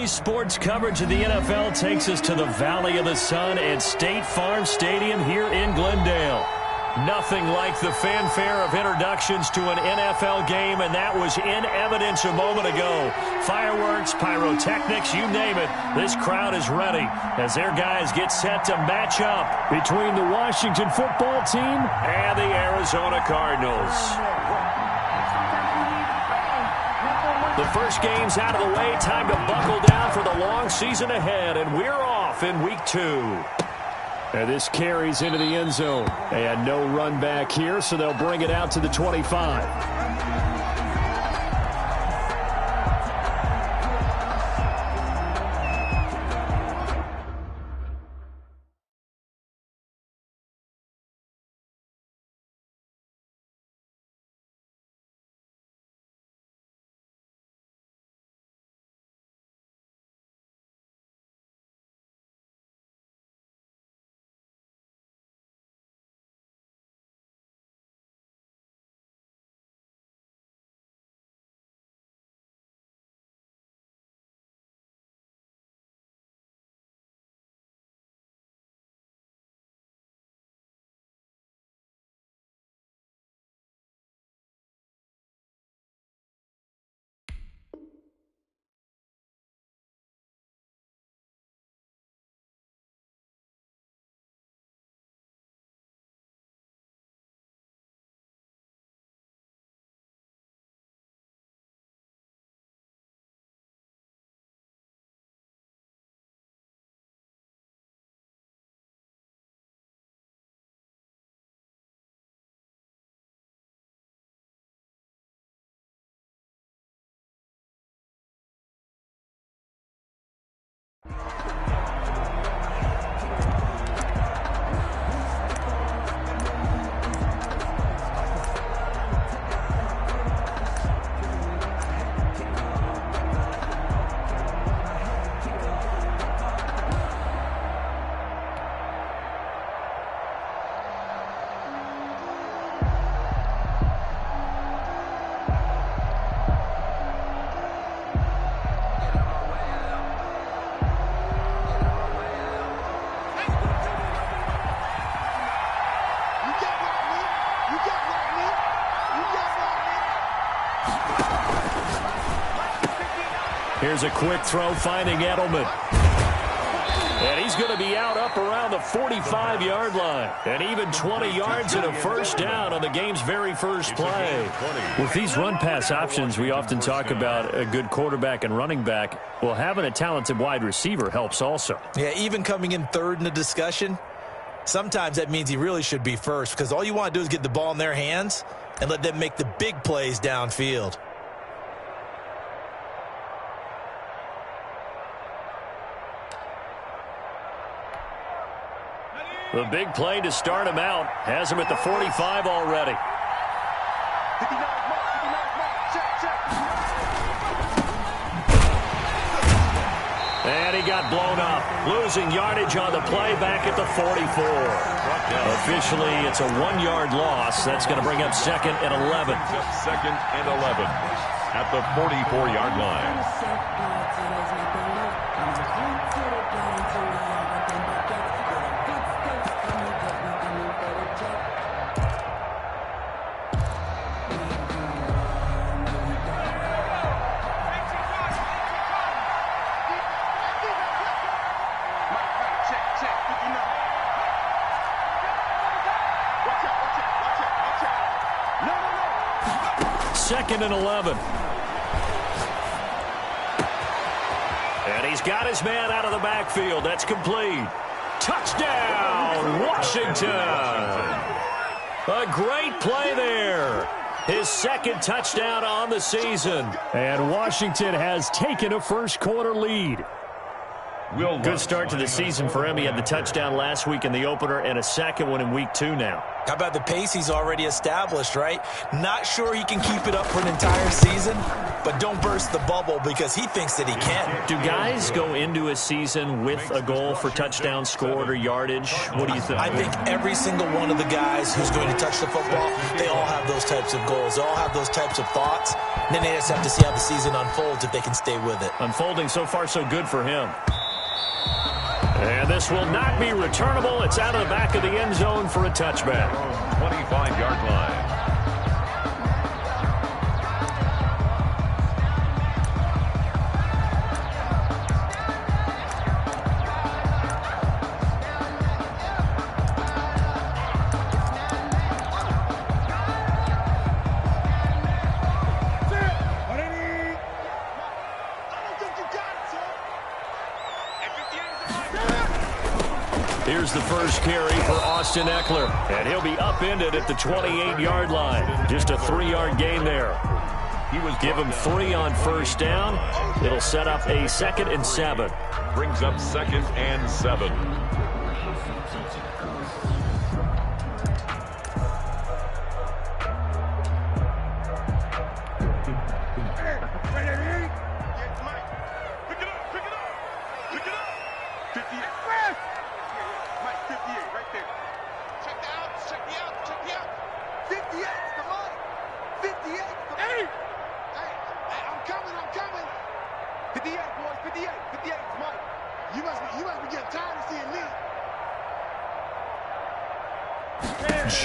Today's sports coverage of the NFL takes us to the Valley of the Sun at State Farm Stadium here in Glendale. Nothing like the fanfare of introductions to an NFL game, and that was in evidence a moment ago. Fireworks, pyrotechnics, you name it. This crowd is ready as their guys get set to match up between the Washington football team and the Arizona Cardinals. The first game's out of the way. Time to buckle down for the long season ahead, and we're off in week 2. And this carries into the end zone. And no run back here, so they'll bring it out to the 25. Here's a quick throw, finding Edelman. And he's going to be out up around the 45-yard line. And even 20 yards and a first down on the game's very first play. With these run-pass options, we often talk about a good quarterback and running back. Well, having a talented wide receiver helps also. Yeah, even coming in third in the discussion, sometimes that means he really should be first, because all you want to do is get the ball in their hands and let them make the big plays downfield. The big play to start him out has him at the 45 already. And he got blown up, losing yardage on the play back at the 44. Officially, it's a 1-yard loss. That's going to bring up 2nd and 11. Just 2nd and 11 at the 44-yard line. Second and 11. And he's got his man out of the backfield. That's complete. Touchdown, Washington. A great play there. His 2nd touchdown on the season. And Washington has taken a first-quarter lead. Good start to the season for him. He had the touchdown last week in the opener and a second one in week 2 now. How about the pace he's already established, right? Not sure he can keep it up for an entire season, but don't burst the bubble because he thinks that he can. Do guys go into a season with a goal for touchdowns scored or yardage? What do you think? I think every single one of the guys who's going to touch the football, they all have those types of goals. They all have those types of thoughts. And then they just have to see how the season unfolds if they can stay with it. Unfolding so far so good for him. And this will not be returnable. It's out of the back of the end zone for a touchback. 25-yard line. Here's the first carry for Austin Ekeler, and he'll be upended at the 28-yard line. Just a 3-yard gain there. Give him 3 on first down. It'll set up a 2nd and 7. Brings up 2nd and 7.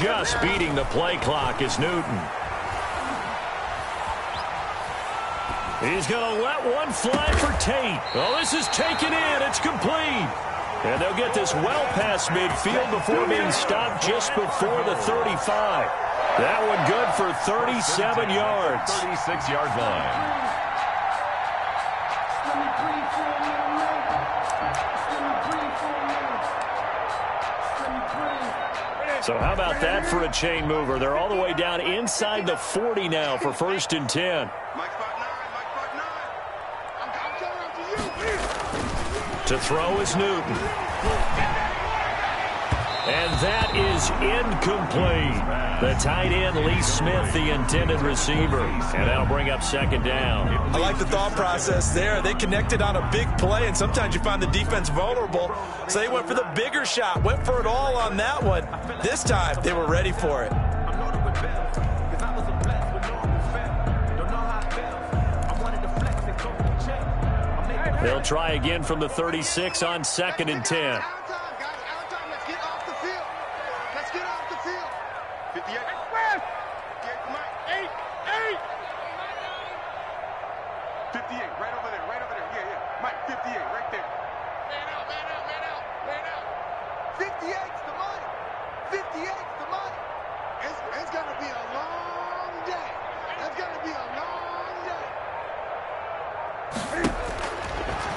Just beating the play clock is Newton. He's going to let one fly for Tate. Oh, this is taken in. It's complete. And they'll get this well past midfield before being stopped just before the 35. That one good for 37 yards. 36-yard line. So how about that for a chain mover? They're all the way down inside the 40 now for 1st and 10. To throw is Newton. And that is incomplete. The tight end, Lee Smith, the intended receiver. And that'll bring up 2nd down. I like the thought process there. They connected on a big play, and sometimes you find the defense vulnerable. So they went for the bigger shot, went for it all on that one. This time, they were ready for it. They'll try again from the 36 on 2nd and 10.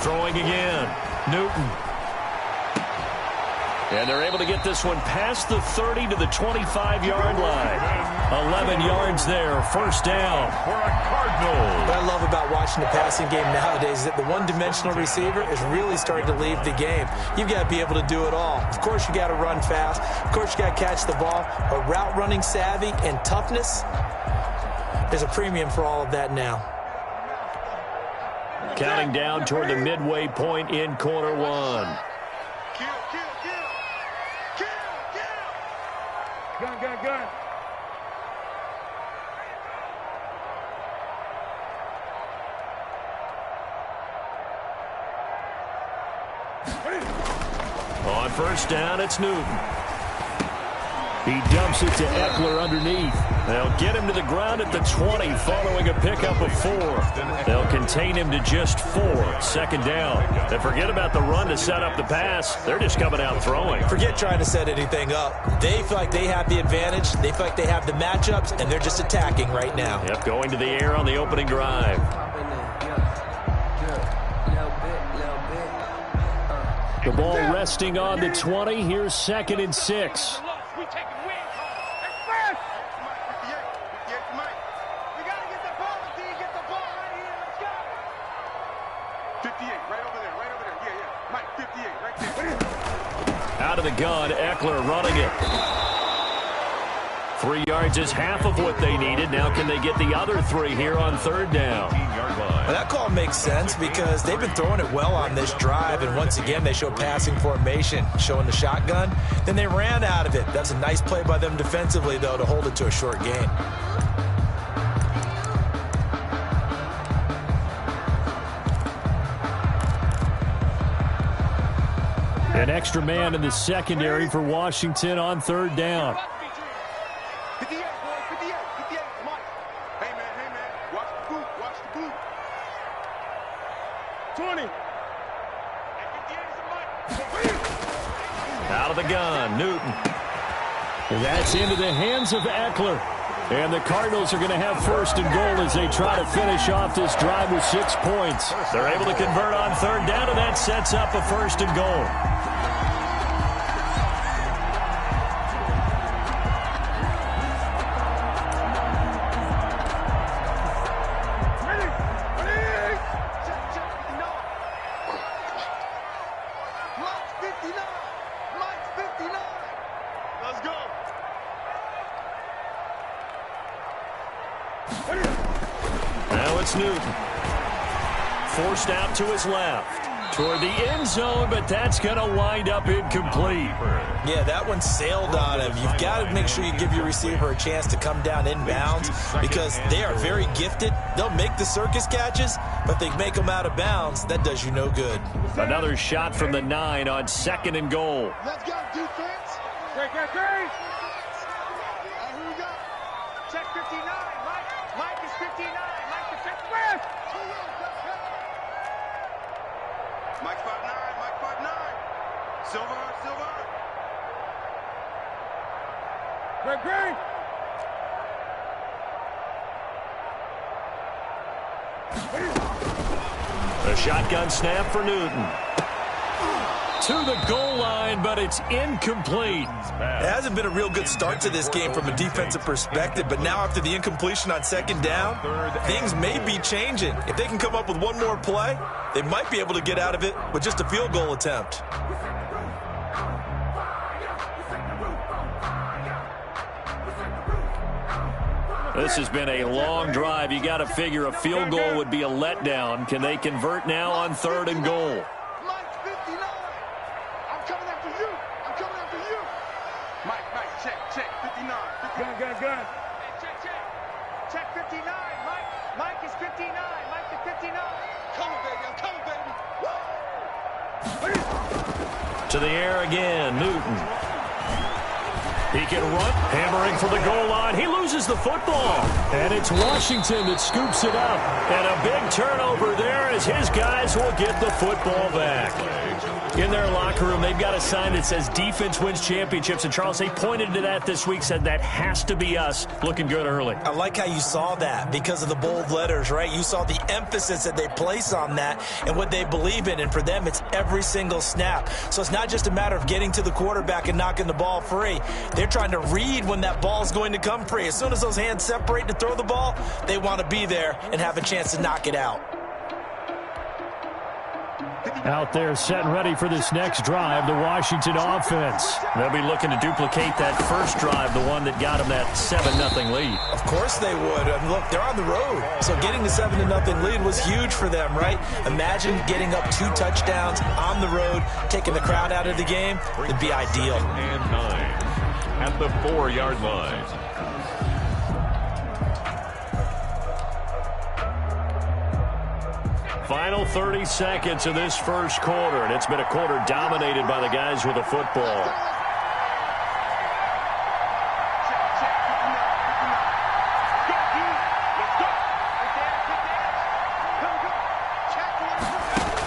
Throwing again, Newton. And they're able to get this one past the 30 to the 25-yard line. 11 yards there, 1st down. For a Cardinal. What I love about watching the passing game nowadays is that the one-dimensional receiver is really starting to leave the game. You've got to be able to do it all. Of course, you got to run fast. Of course, you got to catch the ball. But route running savvy and toughness, there's a premium for all of that now. Counting down toward the midway point in quarter 1. Gun. On first down, it's Newton. He dumps it to Ekeler underneath. They'll get him to the ground at the 20 following a pickup of 4. They'll contain him to just 4. 2nd down. And forget about the run to set up the pass. They're just coming out throwing. Forget trying to set anything up. They feel like they have the advantage. They feel like they have the matchups, and they're just attacking right now. Yep, going to the air on the opening drive. The ball resting on the 20. Here's 2nd and 6. Out of the gun, Ekeler running it. 3 yards is half of what they needed. Now can they get the other 3 here on third down? Well, that call makes sense because they've been throwing it well on this drive, and once again they show passing formation, showing the shotgun. Then they ran out of it. That's a nice play by them defensively, though, to hold it to a short gain. An extra man in the secondary for Washington on third down. 58, boy, 58, 58, Mike. Hey, man, watch the boot, watch the boot. 20. Hey, 58 is a Mike. Out of the gun, Newton. That's into the hands of Ekeler. And the Cardinals are going to have first and goal as they try to finish off this drive with 6 points. They're able to convert on third down, and that sets up a first and goal. Now it's Newton. Forced out to his left. Toward the end zone, but that's going to wind up incomplete. Yeah, that one sailed on him. You've got to make sure you give your receiver a chance to come down inbounds because they are very gifted. They'll make the circus catches, but they make them out of bounds. That does you no good. Another shot from the 9 on second and goal. Let's go, defense. Great. Here we go. Check 59. Mike is 59. Mike is 59. Mike 5'9", Mike 5'9". Silver. Greg. A shotgun snap for Newton. To the goal line, but it's incomplete. It hasn't been a real good start to this game from a defensive perspective, but now after the incompletion on second down, things may be changing. If they can come up with one more play, they might be able to get out of it with just a field goal attempt. This has been a long drive. You got to figure a field goal would be a letdown. Can they convert now on third and goal? Mike 59. I'm coming after you. Mike, check 59. Gun. Hey, check 59. Mike is 59. Mike is 59. I'm coming, baby. Woo! To the air again, Newton. He can run, hammering for the goal line. He loses the football. And it's Washington that scoops it up. And a big turnover there as his guys will get the football back. In their locker room, they've got a sign that says defense wins championships. And Charles, they pointed to that this week, said that has to be us. Looking good early. I like how you saw that because of the bold letters, right? You saw the emphasis that they place on that and what they believe in. And for them, it's every single snap. So it's not just a matter of getting to the quarterback and knocking the ball free. They're trying to read when that ball is going to come free. As soon as those hands separate to throw the ball, they want to be there and have a chance to knock it out. Out there set and ready for this next drive, the Washington offense. They'll be looking to duplicate that first drive, the one that got them that 7-0 lead. Of course they would. I mean, look, they're on the road. So getting the 7-0 lead was huge for them, right? Imagine getting up 2 touchdowns on the road, taking the crowd out of the game. It'd be ideal. And 9 at the 4-yard line. Final 30 seconds of this first quarter, and it's been a quarter dominated by the guys with the football.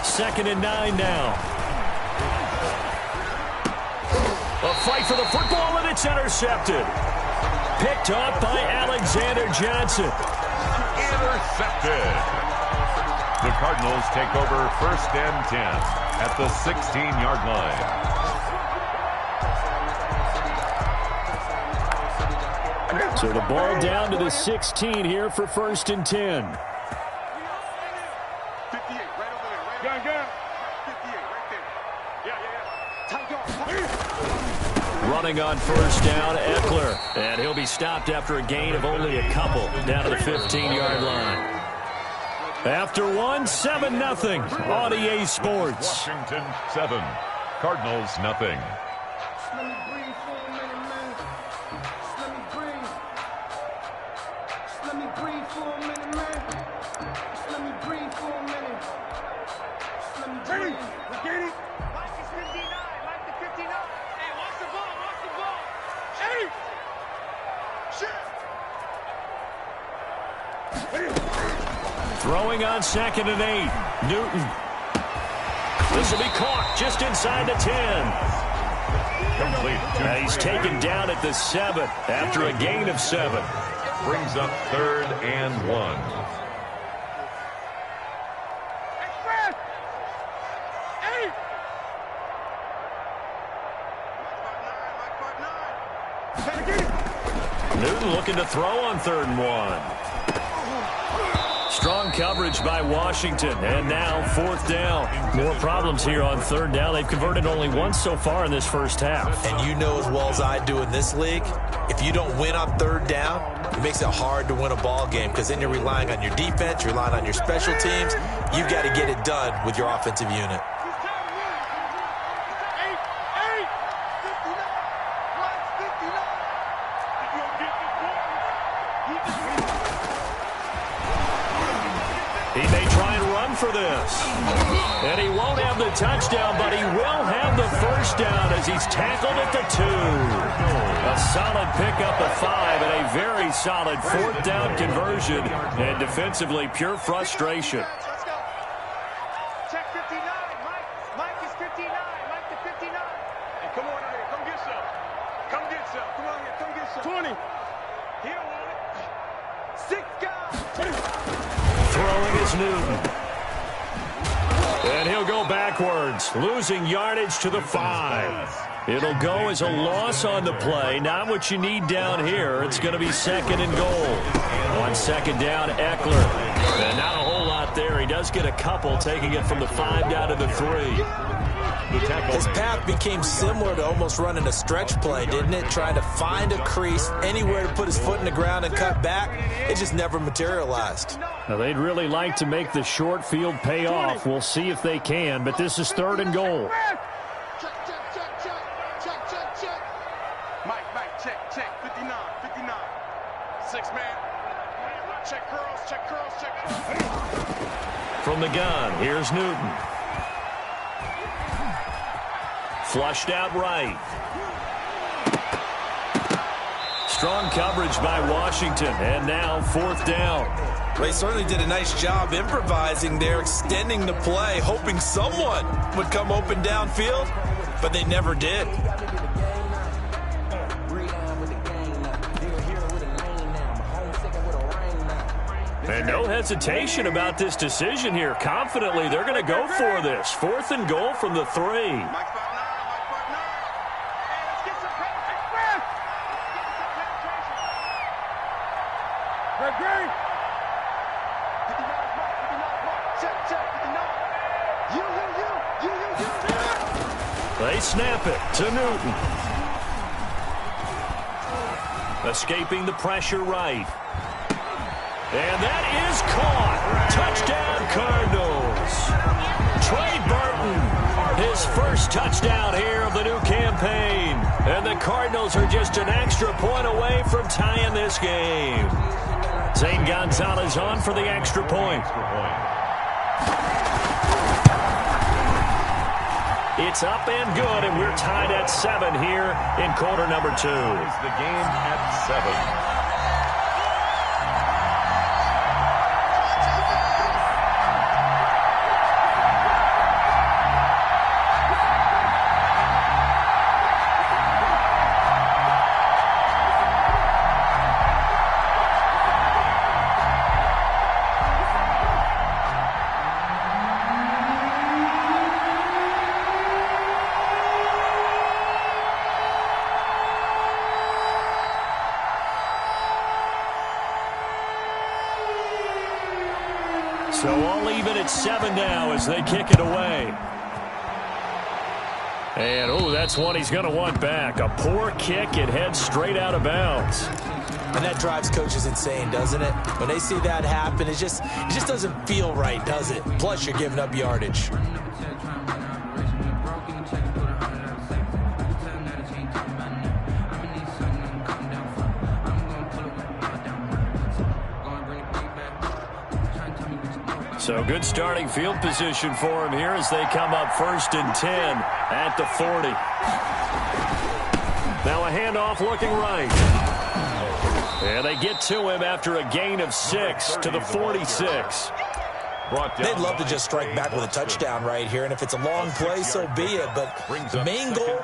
Second and 9 now. A fight for the football, and it's intercepted. Picked up by Alexander Johnson. Intercepted. The Cardinals take over first and 10 at the 16-yard line. So the ball down to the 16 here for first and 10. 58, right over there. Gun. 58, right there. Running on first down, Eckler. And he'll be stopped after a gain of only a couple down to the 15-yard line. After 7-0 on EA Sports. Washington 7, Cardinals nothing. Let me breathe for a minute, man. Let me breathe. Let me breathe for a minute, man. Let me breathe for a minute. Let me breathe. Mike is 59. Mike the 59. Hey, watch the ball. Watch the ball. Hey! Shit! Throwing on 2nd and 8. Newton. This will be caught just inside the 10. Complete. He's taken down at the 7 after a gain of 7. Brings up 3rd and 1. Newton looking to throw on 3rd and 1. Strong coverage by Washington, and now 4th down. More problems here on 3rd down. They've converted only once so far in this first half. And you know as well as I do in this league, if you don't win on 3rd down, it makes it hard to win a ball game because then you're relying on your defense, you're relying on your special teams. You've got to get it done with your offensive unit. He may try and run for this. And he won't have the touchdown, but he will have the first down as he's tackled at the 2. A solid pickup of 5 and a very solid 4th down conversion. And defensively, pure frustration. Let's go. Check 59. Mike is 59. Mike the 59. Hey, come on out here. Come get some. Come get some. Come on here. Come get some. 20. He don't want it. 6 guys. Throwing is Newton. And he'll go backwards, losing yardage to the 5. It'll go as a loss on the play. Not what you need down here. It's going to be 2nd and goal. On 2nd down, Eckler. And not a whole lot there. He does get a couple, taking it from the 5 down to the 3. His path became similar to almost running a stretch play, didn't it? Trying to find a crease, anywhere to put his foot in the ground and cut back. It just never materialized. Now, they'd really like to make the short field pay off. We'll see if they can, but this is 3rd and goal. Check. Mike, check. 59. 6 man. Check curls. From the gun, here's Newton. Flushed out right. Strong coverage by Washington, and now 4th down. They certainly did a nice job improvising there, extending the play, hoping someone would come open downfield, but they never did. And no hesitation about this decision here. Confidently, they're going to go for this. 4th and goal from the 3. Mike 5'9". Hey, let's get some penetration. Great. 59, Mike. Check. 59. You. They snap it to Newton. Escaping the pressure right. And that is caught. Touchdown, Cardinals. Trey Burton, his first touchdown here of the new campaign. And the Cardinals are just an extra point away from tying this game. Zane Gonzalez on for the extra point. It's up and good, and we're tied at 7 here in quarter number 2. The game at 7. So all even at 7 now as they kick it away. And, oh, that's one he's going to want back. A poor kick. It heads straight out of bounds. And that drives coaches insane, doesn't it? When they see that happen, it just doesn't feel right, does it? Plus, you're giving up yardage. So good starting field position for him here as they come up 1st and 10 at the 40. Now a handoff looking right. And they get to him after a gain of 6 to the 46. They'd love to just strike back with a touchdown right here, and if it's a long play, so be it. But the main goal,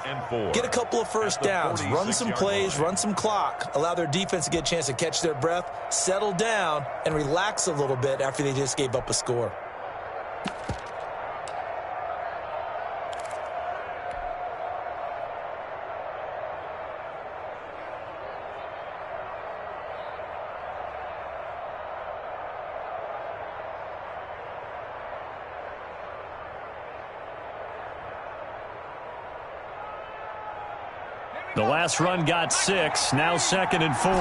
get a couple of first downs, run some plays, run some clock, allow their defense to get a chance to catch their breath, settle down, and relax a little bit after they just gave up a score. The last run got 6, now 2nd and 4.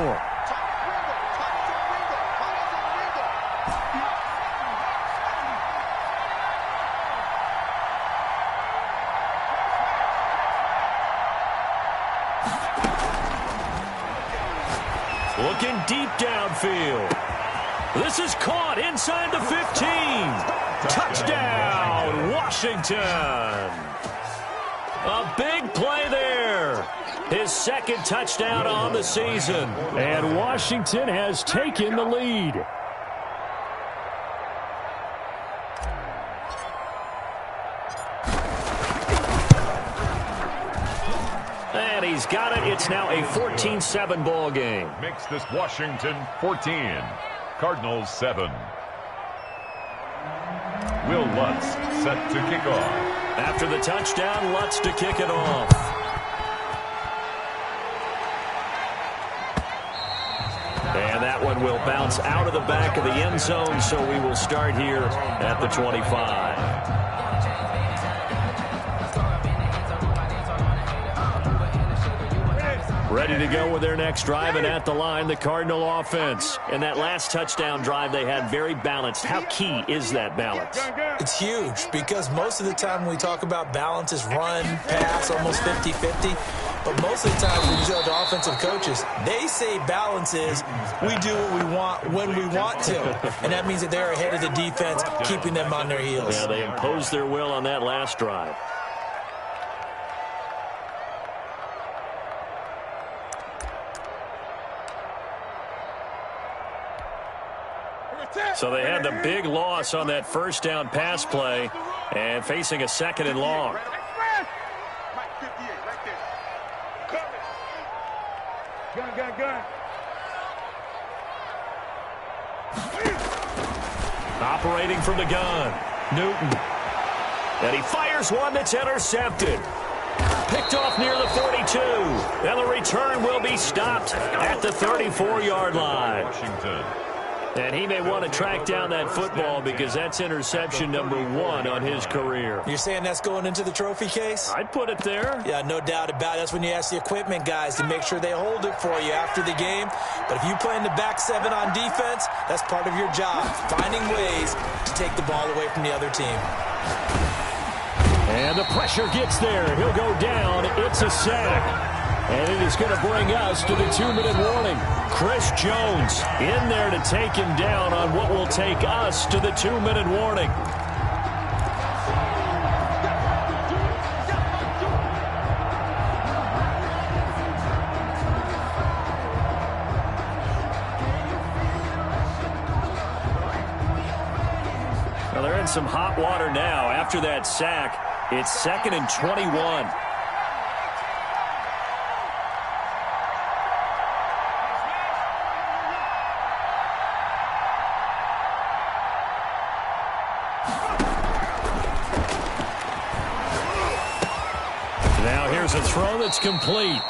Looking deep downfield. This is caught inside the 15. Touchdown, Washington. A big play there. His 2nd touchdown on the season. And Washington has taken the lead. And he's got it. It's now a 14-7 ball game. Makes this Washington 14. Cardinals 7. Will Lutz set to kick off. After the touchdown, Lutz to kick it off. And that one will bounce out of the back of the end zone, so we will start here at the 25. Ready to go with their next drive, and at the line, the Cardinal offense. And that last touchdown drive they had very balanced. How key is that balance? It's huge because most of the time when we talk about balance is run, pass, almost 50-50. But most of the time when you judge offensive coaches, they say balance is we do what we want when we want to. And that means that they're ahead of the defense, keeping them on their heels. Yeah, they imposed their will on that last drive. So they had the big loss on that first down pass play and facing a 2nd and long. Gun. Operating from the gun, Newton. And he fires one that's intercepted. Picked off near the 42. And the return will be stopped at the 34-yard line. Washington. And he may want to track down that football because that's interception number 1 on his career. You're saying that's going into the trophy case? I'd put it there. Yeah, no doubt about it. That's when you ask the equipment guys to make sure they hold it for you after the game. But if you play in the back 7 on defense, that's part of your job, finding ways to take the ball away from the other team. And the pressure gets there. He'll go down. It's a sack. And it is going to bring us to the 2-minute warning. Chris Jones in there to take him down on what will take us to the 2-minute warning. Well, they're in some hot water now. After that sack, it's 2nd and 21. Here's a throw that's complete.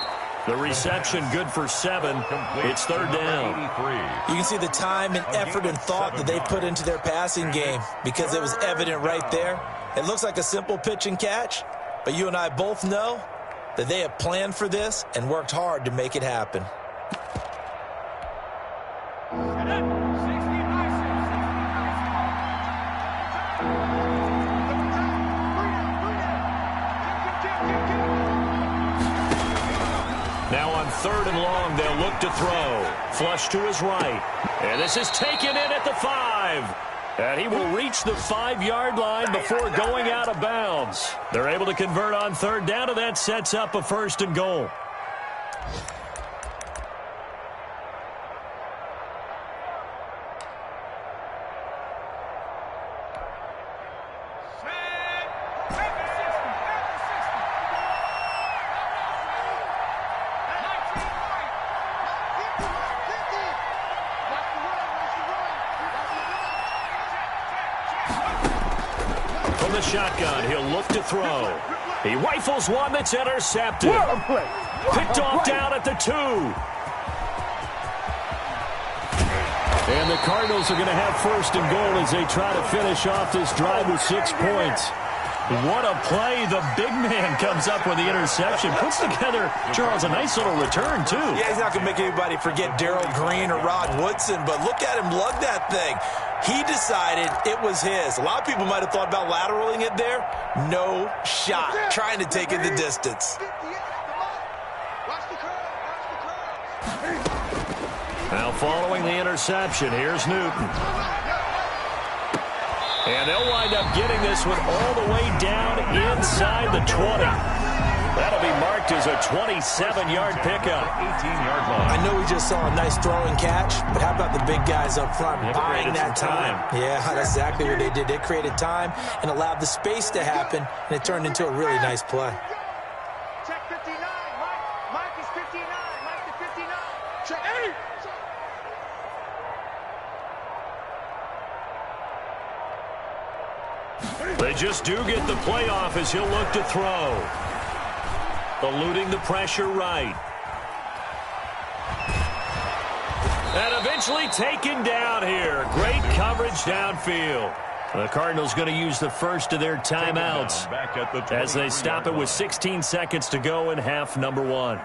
The reception good for 7. It's 3rd down. You can see the time and effort and thought that they put into their passing game because it was evident right there. It looks like a simple pitch and catch, But you and I both know that they have planned for this and worked hard to make it happen. Now on 3rd and long, they'll look to throw. Flush to his right. And this is taken in at the 5. And he will reach the 5-yard line before going out of bounds. They're able to convert on 3rd down, and that sets up a 1st and goal. From the shotgun, he'll look to throw. He rifles one that's intercepted. Picked off down at the 2. And the Cardinals are going to have 1st and goal as they try to finish off this drive with 6 points. What a play. The big man comes up with the interception. Puts together, Charles, a nice little return, too. Yeah, he's not going to make anybody forget Darrell Green or Rod Woodson, but look at him lug that thing. He decided it was his. A lot of people might have thought about lateraling it there. No shot. Trying to take it the distance. Now following the interception, here's Newton. And they'll wind up getting this one all the way down inside the 20. That'll be marked as a 27-yard pickup. 18-yard line. I know we just saw a nice throw and catch, but how about the big guys up front buying that time? Yeah, that's exactly what they did. They created time and allowed the space to happen, and it turned into a really nice play. Check 59. Mike is 59. Mike to 59. Check 8. They just do get the playoff as he'll look to throw. Eluding the pressure right. And eventually taken down here. Great coverage downfield. The Cardinals going to use the first of their timeouts as they stop it with 16 seconds to go in half number 1.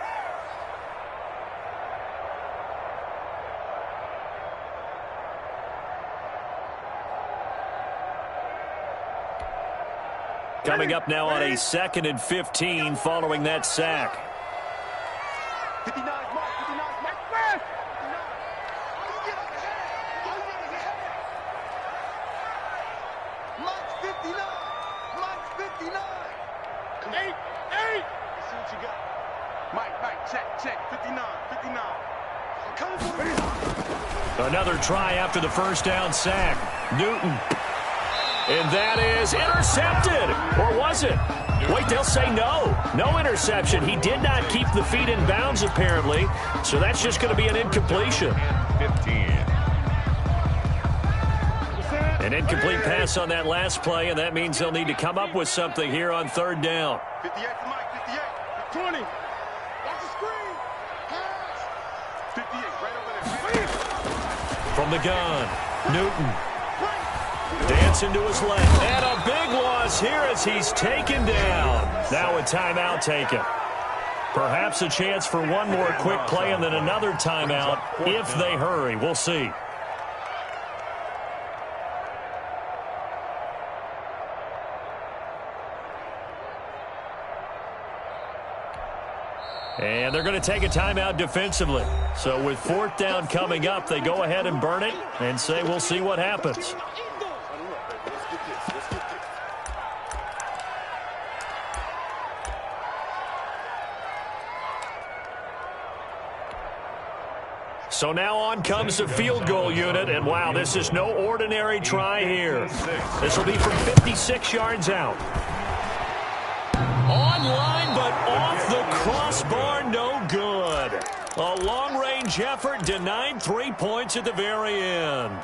Coming up now on a 2nd and 15 following that sack. 59, Mike, 59, Mike, man! 59. Mike's 59. Mike's 59. Come 8. Let's see what you got. Mike, check. 59. Come. Another try after the first down sack. Newton. And that is intercepted. Or was it? Wait, they'll say no. No interception. He did not keep the feet in bounds, apparently. So that's just going to be an incompletion. 15. An incomplete pass on that last play, and that means they'll need to come up with something here on 3rd down. 58 to Mike, 58. 20. Watch the screen. Pass. 58, right over there. From the gun, Newton. Dancing to his left. And a big loss here as he's taken down. Now a timeout taken. Perhaps a chance for one more quick play and then another timeout if they hurry. We'll see. And they're going to take a timeout defensively. So with 4th down coming up, they go ahead and burn it and say we'll see what happens. So now on comes the field goal unit, and wow, this is no ordinary try here. This will be from 56 yards out. Online, but off the crossbar, no good. A long-range effort denied 3 points at the very end.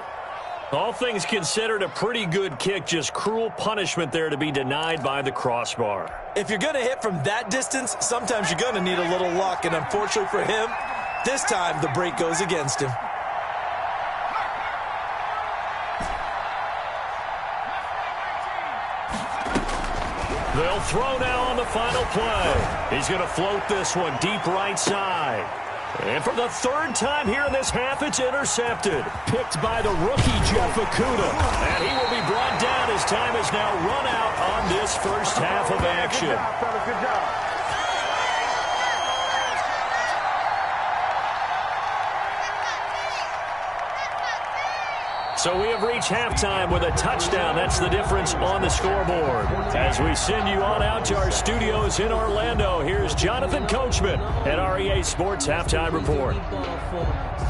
All things considered, a pretty good kick, just cruel punishment there to be denied by the crossbar. If you're going to hit from that distance, sometimes you're going to need a little luck, and unfortunately for him, this time the break goes against him. They'll throw now on the final play. He's going to float this one deep right side. And for the third time here in this half, it's intercepted. Picked by the rookie, Jeff Okudah. And he will be brought down as time has now run out on this first half of action. Good job, fellas. Good job. So we have reached halftime with a touchdown. That's the difference on the scoreboard. As we send you on out to our studios in Orlando, here's Jonathan Coachman at REA Sports Halftime Report.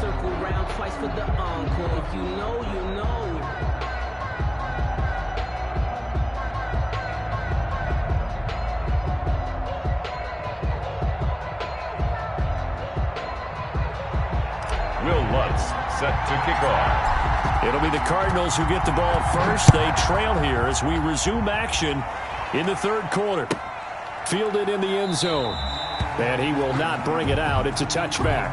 Circle round twice for the encore. If you know, you know. Will Lutz set to kick off. It'll be the Cardinals who get the ball first. They trail here as we resume action in the third quarter. Fielded in the end zone. And he will not bring it out. It's a touchback.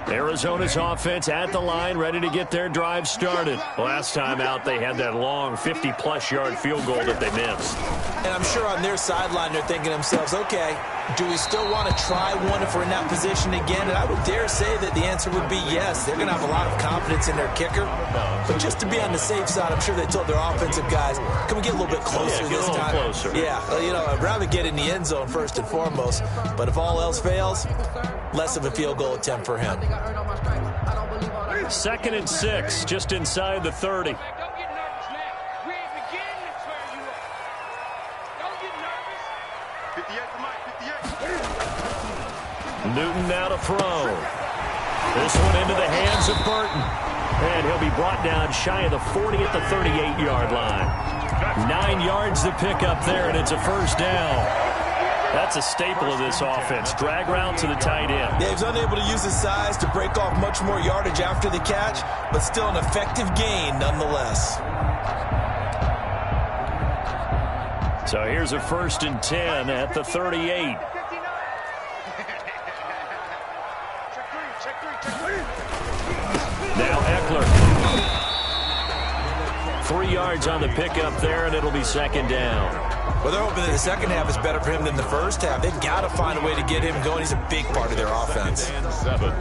Arizona's offense at the line, ready to get their drive started. Last time out, they had that long 50-plus yard field goal that they missed. And I'm sure on their sideline, they're thinking to themselves, okay, do we still want to try one if we're in that position again? And I would dare say that the answer would be yes. They're going to have a lot of confidence in their kicker. But just to be on the safe side, I'm sure they told their offensive guys, can we get a little bit closer this time? Closer. Yeah, you know, I'd rather get in the end zone first and foremost. But if all else fails, less of a field goal attempt for him. 2nd and 6, just inside the 30. Don't get nervous, man. We ain't beginning to turn you up. Don't get nervous. 58 to Mike, 58. Newton now to throw. This one into the hands of Burton. And he'll be brought down shy of the 40 at the 38-yard line. 9 yards to pick up there, and it's a first down. That's a staple of this offense. Drag route to the tight end. Yeah, he's unable to use his size to break off much more yardage after the catch, but still an effective gain nonetheless. So here's a 1st and 10 at the 38. Now Eckler. 3 yards on the pickup there, and it'll be 2nd down. Well, they're hoping that the second half is better for him than the first half. They've got to find a way to get him going. He's a big part of their offense. 7.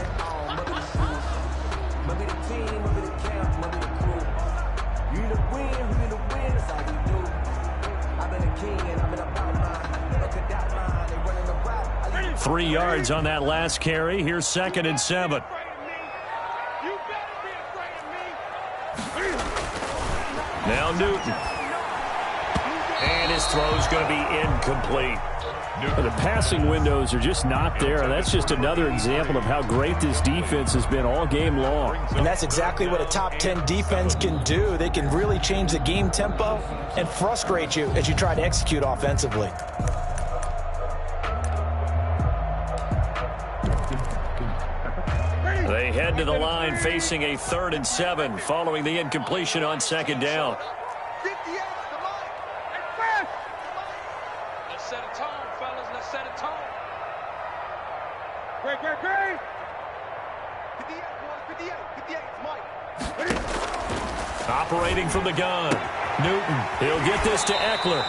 Three yards on that last carry. Here's 2nd and 7. Now Newton. And his throw's going to be incomplete. The passing windows are just not there. That's just another example of how great this defense has been all game long. And that's exactly what a top 10 defense can do. They can really change the game tempo and frustrate you as you try to execute offensively. They head to the line facing a 3rd and 7 following the incompletion on 2nd down. Let's set a tone, fellas. Let's set a tone. Great. 58, Mike. Operating from the gun. Newton, he'll get this to Eckler.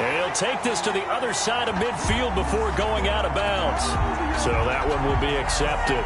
And he'll take this to the other side of midfield before going out of bounds. So that one will be accepted.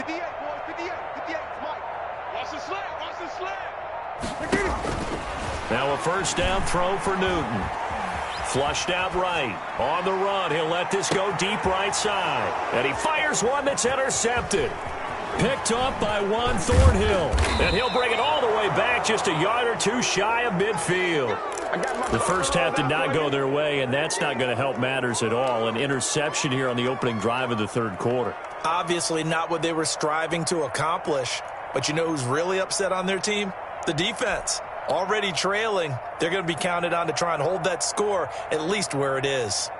58, boys, 58, 58, Mike. Watch the slant, watch the slant. Now a first down throw for Newton. Flushed out right. On the run, he'll let this go deep right side. And he fires one that's intercepted. Picked up by Juan Thornhill. And he'll bring it all the way back just a yard or two shy of midfield. The first half did not go their way, and that's not going to help matters at all. An interception here on the opening drive of the third quarter. Obviously not what they were striving to accomplish. But you know who's really upset on their team? The defense. Already trailing, they're going to be counted on to try and hold that score at least where it is.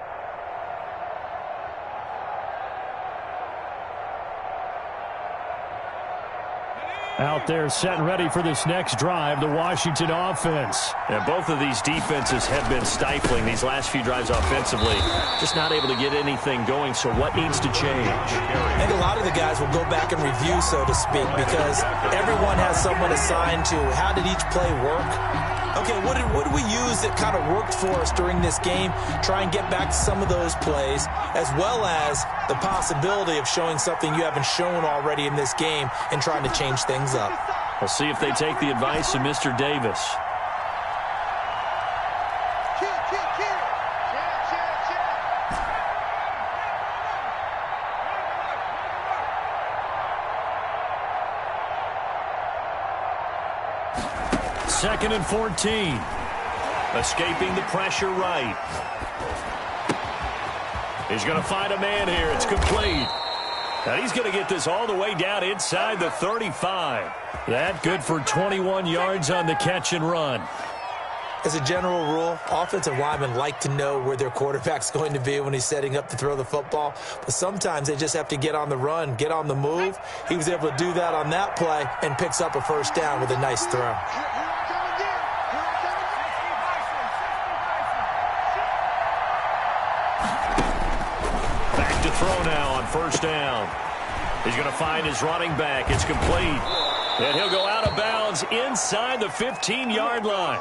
Out there set and ready for this next drive, the Washington offense. And both of these defenses have been stifling these last few drives offensively. Just not able to get anything going, so what needs to change? I think a lot of the guys will go back and review, so to speak, because everyone has someone assigned to how did each play work. Okay, what did we use that kind of worked for us during this game? Try and get back to some of those plays, as well as the possibility of showing something you haven't shown already in this game and trying to change things up. We'll see if they take the advice of Mr. Davis. Second and 14. Escaping the pressure right. He's going to find a man here. It's complete. And he's going to get this all the way down inside the 35. That good for 21 yards on the catch and run. As a general rule, offensive linemen like to know where their quarterback's going to be when he's setting up to throw the football. But sometimes they just have to get on the run, get on the move. He was able to do that on that play and picks up a first down with a nice throw. Back to throw now on first down. He's going to find his running back. It's complete. And he'll go out of bounds inside the 15-yard line.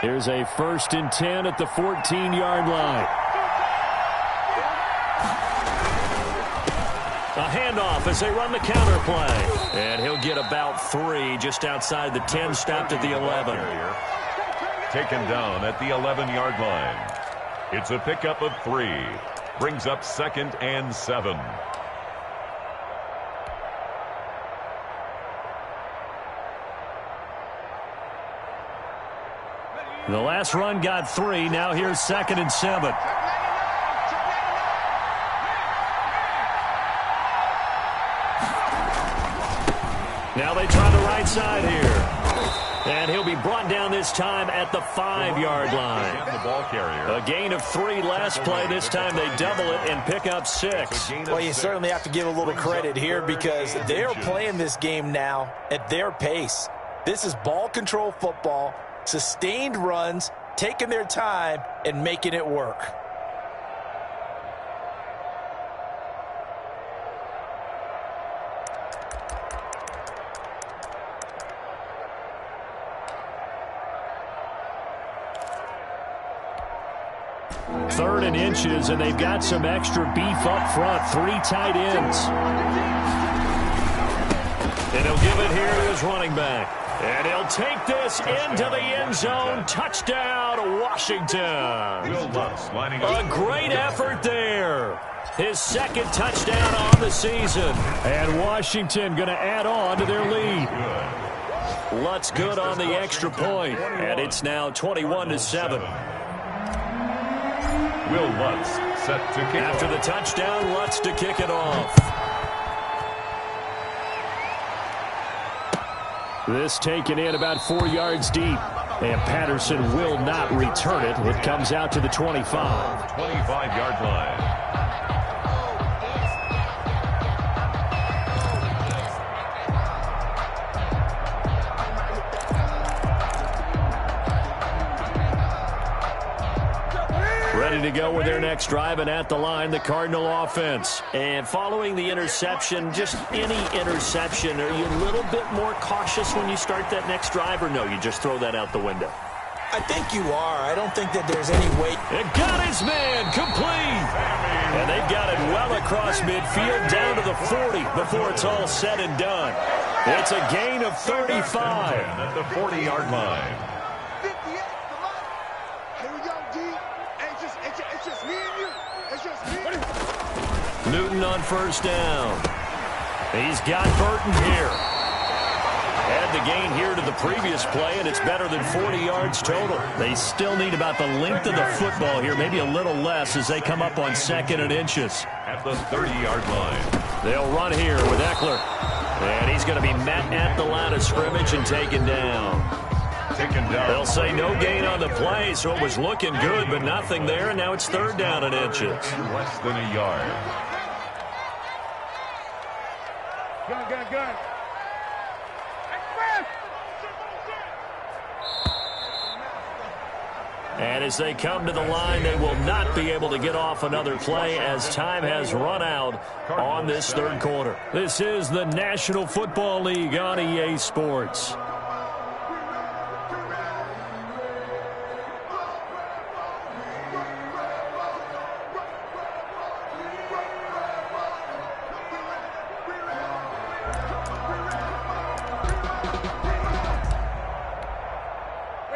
Here's a 1st and 10 at the 14-yard line. A handoff as they run the counter play. And he'll get about 3 just outside the 10, stopped at the 11. Taken down at the 11-yard line. It's a pickup of 3. Brings up 2nd and 7. The last run got 3. Now here's 2nd and 7. Now they try the right side here. And he'll be brought down this time at the 5-yard line. The ball carrier. A gain of 3 last play. This time they double it and pick up 6. Well, you certainly have to give a little credit here because they're playing this game now at their pace. This is ball control football. Sustained runs, taking their time, and making it work. Third and inches, and they've got some extra beef up front. 3 tight ends. And he'll give it here to his running back. And he'll take this into the end zone. Touchdown, Washington. A great effort there. His 2nd touchdown on the season. And Washington going to add on to their lead. Lutz good on the extra point. And it's now 21-7. Will Lutz set to kick After the touchdown, Lutz to kick it off. This taken in about 4 yards deep. And Patterson will not return it. It comes out to the 25. 25-yard line. Ready ready to go with their next drive, and at the line, the Cardinal offense. And following the interception, just any interception, are you a little bit more cautious when you start that next drive, or no, you just throw that out the window? I think you are. I don't think that there's any weight. It got his man complete. And they've got it well across midfield down to the 40 before it's all said and done. It's a gain of 35. At the 40-yard line. 58, come on. Here we go, D. It's just me and you. It's just me. Newton on first down. He's got Burton here. Add the gain here to the previous play, and it's better than 40 yards total. They still need about the length of the football here, maybe a little less as they come up on 2nd and inches. At the 30-yard line. They'll run here with Eckler. And he's going to be met at the line of scrimmage and taken down. They'll say no gain on the play, so it was looking good, but nothing there, and now it's 3rd down and inches. Less than a yard. Gun. And as they come to the line, they will not be able to get off another play as time has run out on this 3rd quarter. This is the National Football League on EA Sports.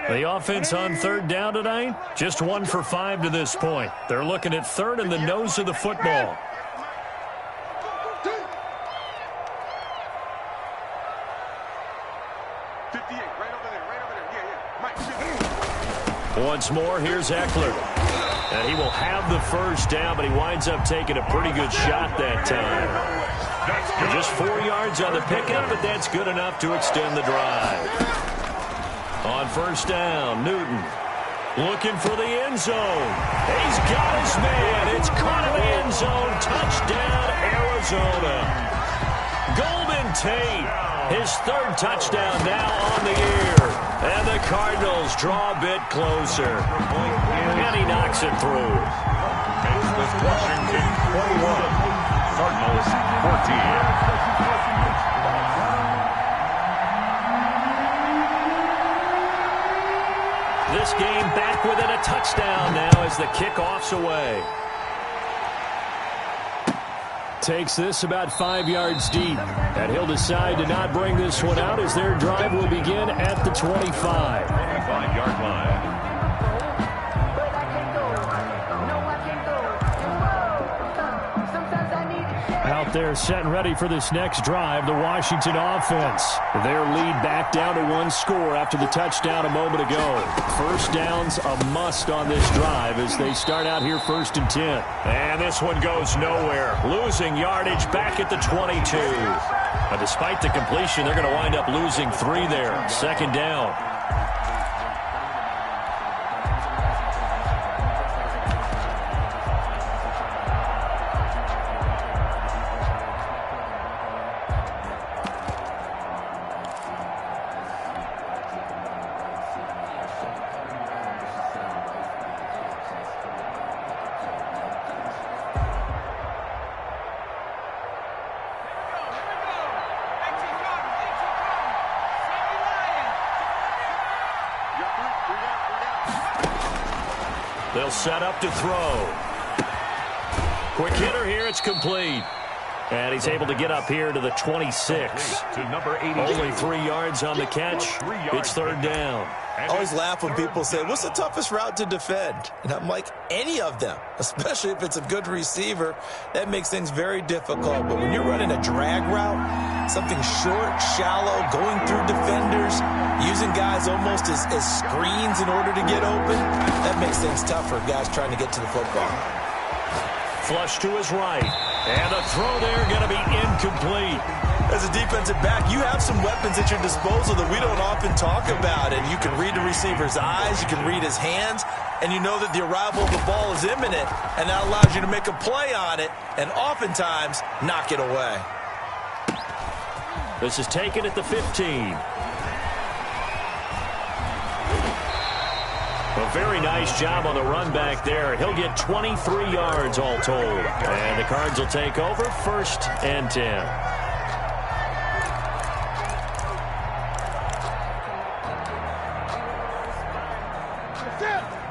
The offense on 3rd down tonight, just 1 for 5 to this point. They're looking at 3rd and the nose of the football. Once more, here's Eckler. And he will have the first down, but he winds up taking a pretty good shot that time. Just 4 yards on the pickup, but that's good enough to extend the drive. On first down, Newton looking for the end zone. He's got his man. It's caught in the end zone. Touchdown, Arizona. Golden Tate, his 3rd touchdown now on the year. And the Cardinals draw a bit closer. And he knocks it through. It's Washington 21. Cardinals 14. This game back within a touchdown now as the kickoff's away. Takes this about 5 yards deep. And he'll decide to not bring this one out as their drive will begin at the 25. 25-yard line. Out there set and ready for this next drive, the Washington offense. Their lead back down to 1 score after the touchdown a moment ago. First down's a must on this drive as they start out here 1st and 10. And this one goes nowhere. Losing yardage back at the 22. But despite the completion, they're going to wind up losing 3 there. 2nd down. They'll set up to throw. Quick hitter here. It's complete. And he's able to get up here to the 26. To number 80. Only 3 yards on the catch. It's 3rd down. I always laugh when people say, what's the toughest route to defend? And I'm like, any of them, especially if it's a good receiver. That makes things very difficult. But when you're running a drag route, something short, shallow, going through defenders, using guys almost as screens in order to get open, that makes things tough for guys trying to get to the football. Flush to his right. And the throw there going to be incomplete. As a defensive back, you have some weapons at your disposal that we don't often talk about. And you can read the receiver's eyes, you can read his hands, and you know that the arrival of the ball is imminent, and that allows you to make a play on it and oftentimes knock it away. This is taken at the 15. A very nice job on the run back there. He'll get 23 yards all told. And the Cards will take over 1st and 10.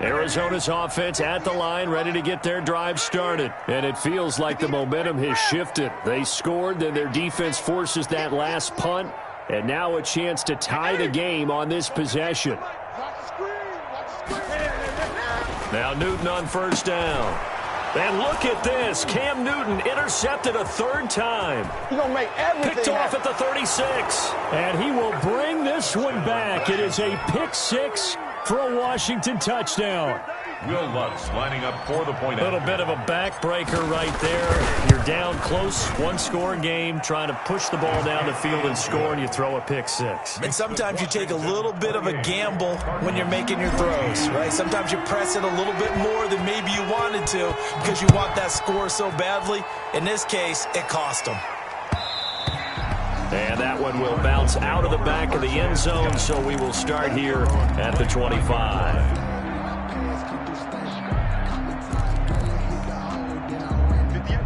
Arizona's offense at the line, ready to get their drive started. And it feels like the momentum has shifted. They scored, then their defense forces that last punt. And now a chance to tie the game on this possession. Now Newton on 1st down. And look at this. Cam Newton intercepted a 3rd time. He's going to make everything Picked off at the 36. And he will bring this one back. It is a pick 6 for a Washington touchdown. Will Lutz lining up for the point. A little bit of a backbreaker right there. You're down close, 1-score game, trying to push the ball down the field and score, and you throw a pick 6. And sometimes you take a little bit of a gamble when you're making your throws, right? Sometimes you press it a little bit more than maybe you wanted to because you want that score so badly. In this case, it cost them. And that one will bounce out of the back of the end zone, so we will start here at the 25.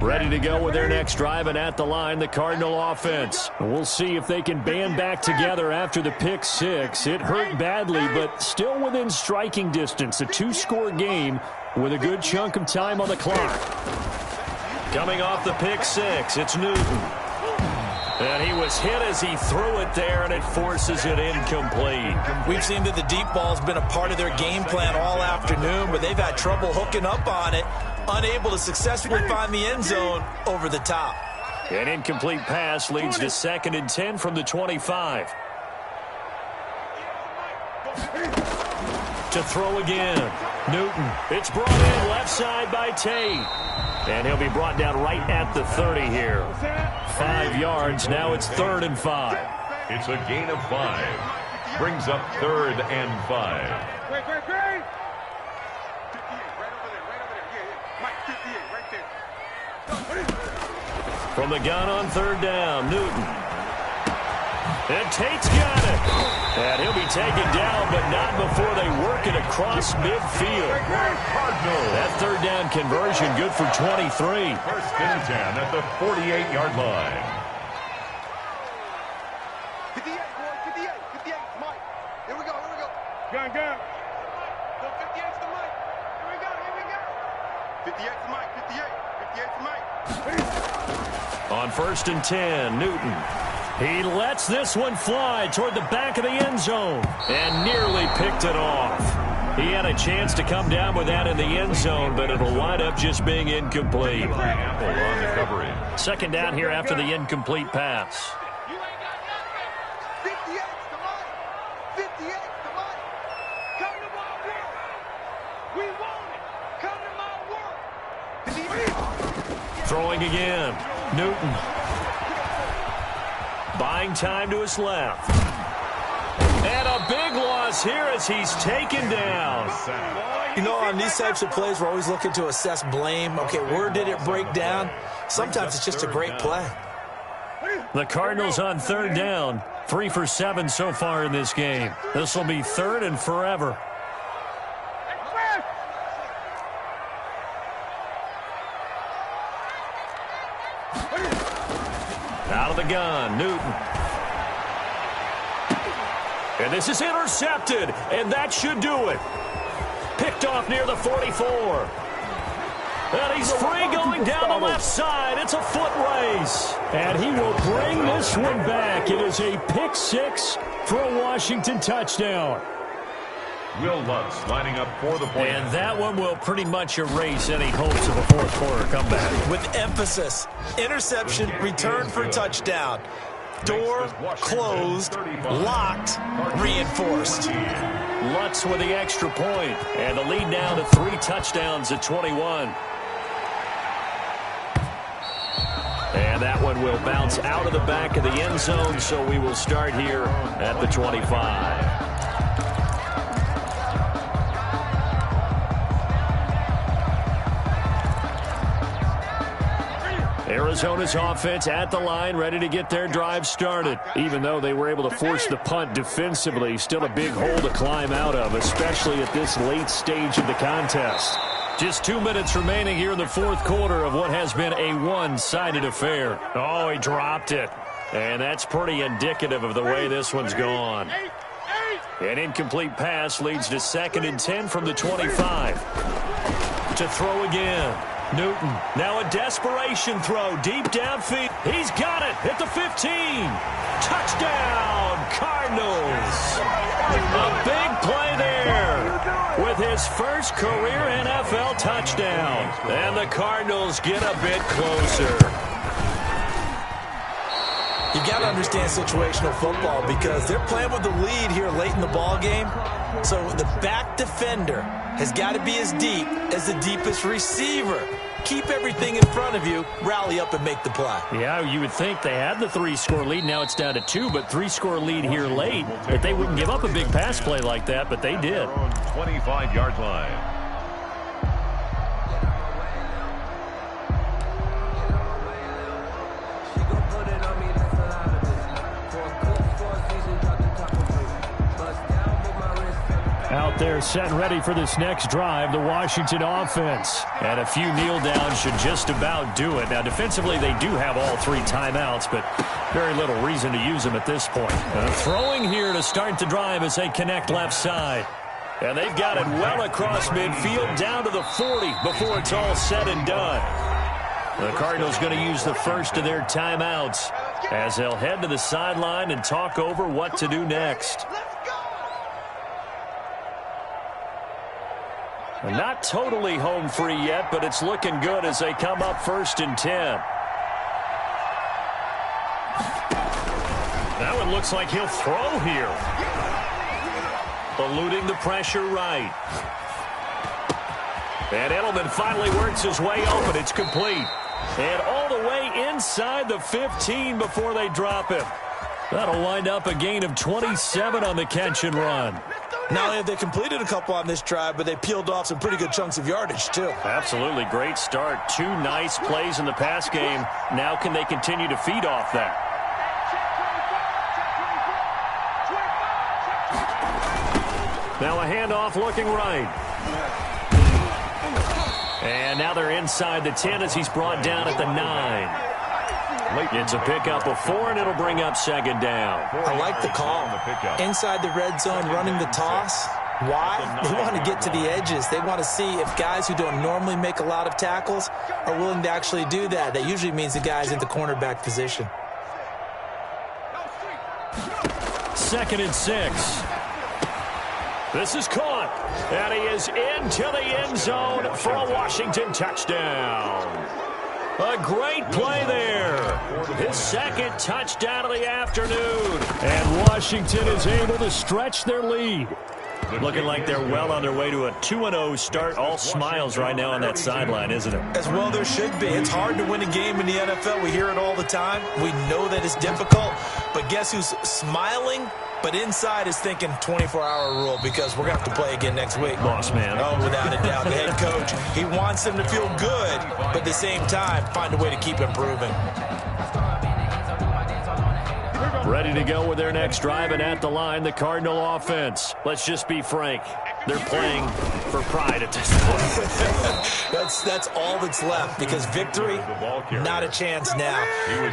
Ready to go with their next drive, and at the line, the Cardinal offense. We'll see if they can band back together after the pick 6. It hurt badly, but still within striking distance. A 2-score game with a good chunk of time on the clock. Coming off the pick 6, it's Newton. And he was hit as he threw it there, and it forces it incomplete. We've seen that the deep ball's been a part of their game plan all afternoon, but they've had trouble hooking up on it, unable to successfully find the end zone over the top. An incomplete pass leads to 2nd and 10 from the 25. To throw again. Newton. It's brought in left side by Tate. And he'll be brought down right at the 30 here. 5 yards. Now it's 3rd and 5. It's a gain of 5. Brings up 3rd and 5. Great. 58, right over there. Yeah. Mike, 58, right there. From the gun on 3rd down, Newton. And Tate's got it. And he'll be taken down, but not before they work it across midfield. That 3rd down conversion good for 23. 1st and 10 at the 48-yard line. 58, boy, 58, Mike. Here we go. Gun. No, 58's the Mike. Here we go. 58's the Mike, 58's the Mike. On 1st and 10, Newton. He lets this one fly toward the back of the end zone and nearly picked it off. He had a chance to come down with that in the end zone, but it'll wind up just being incomplete. Apple on the coverage. 2nd down here after the incomplete pass. You ain't got nothing. 58's the Mike. 58's the Mike. Come to my work. We want it. Come to my work. Throwing again. Newton. Buying time to his left. And a big loss here as he's taken down. You know, on these types of plays, we're always looking to assess blame. Okay, where did it break down? Sometimes it's just a great play. The Cardinals on 3rd down. 3 for 7 so far in this game. This will be 3rd and forever. Out of the gun, Newton. And this is intercepted, and that should do it. Picked off near the 44. And he's free going down the left side. It's a foot race. And he will bring this one back. It is a pick 6 for a Washington touchdown. Will Lutz lining up for the point. And that one will pretty much erase any hopes of a fourth quarter comeback. With emphasis, interception, return for touchdown. Door closed, locked, reinforced. Lutz with the extra point, and the lead now to 3 touchdowns at 21. And that one will bounce out of the back of the end zone, so we will start here at the 25. Arizona's offense at the line, ready to get their drive started. Even though they were able to force the punt defensively, still a big hole to climb out of, especially at this late stage of the contest. Just 2 minutes remaining here in the fourth quarter of what has been a one-sided affair. Oh, he dropped it. And that's pretty indicative of the way this one's gone. An incomplete pass leads to 2nd and 10 from the 25. To throw again. Newton, now a desperation throw deep downfield. He's got it at the 15. Touchdown, Cardinals. A big play there with his first career NFL touchdown. And the Cardinals get a bit closer. You got to understand situational football because they're playing with the lead here late in the ball game. So the back defender has got to be as deep as the deepest receiver. Keep everything in front of you, rally up and make the play. Yeah, you would think they had the 3-score lead. Now it's down to 2, but 3-score lead here late. That they wouldn't give up a big pass play like that, but they did. 25-yard line. Out there set and ready for this next drive, the Washington offense. And a few kneel downs should just about do it. Now, defensively, they do have all 3 timeouts, but very little reason to use them at this point. Throwing here to start the drive as they connect left side. And they've got it well across midfield down to the 40 before it's all said and done. The Cardinals going to use the first of their timeouts as they'll head to the sideline and talk over what to do next. Not totally home free yet, but it's looking good as they come up 1st and 10. Now it looks like he'll throw here. Eluding the pressure right. And Edelman finally works his way open. It's complete. And all the way inside the 15 before they drop him. That'll wind up a gain of 27 on the catch and run. Not only have they completed a couple on this drive, but they peeled off some pretty good chunks of yardage, too. Absolutely great start. 2 nice plays in the pass game. Now can they continue to feed off that? Now a handoff looking right. And now they're inside the 10 as he's brought down at the 9. It's a pickup of 4, and it'll bring up 2nd down. I like the call. Inside the red zone, running the toss. Why? They want to get to the edges. They want to see if guys who don't normally make a lot of tackles are willing to actually do that. That usually means the guy's in the cornerback position. 2nd and 6. This is caught, and he is into the end zone for a Washington touchdown. A great play there. His 2nd touchdown of the afternoon. And Washington is able to stretch their lead. Looking like they're well on their way to a 2-0 start. All smiles right now on that sideline, isn't it? As well there should be. It's hard to win a game in the NFL. We hear it all the time. We know that it's difficult. But guess who's smiling? But inside is thinking 24-hour rule because we're going to have to play again next week. Boss man. Oh, without a doubt. The head coach, he wants them to feel good, but at the same time, find a way to keep improving. Ready to go with their next drive, and at the line, the Cardinal offense. Let's just be frank. They're playing for pride at this point. That's all that's left because victory, not a chance now.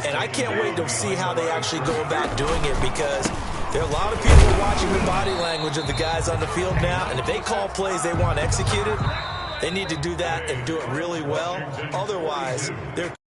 And I can't wait to see how they actually go about doing it because there are a lot of people watching the body language of the guys on the field now, and if they call plays they want executed, they need to do that and do it really well. Otherwise, they're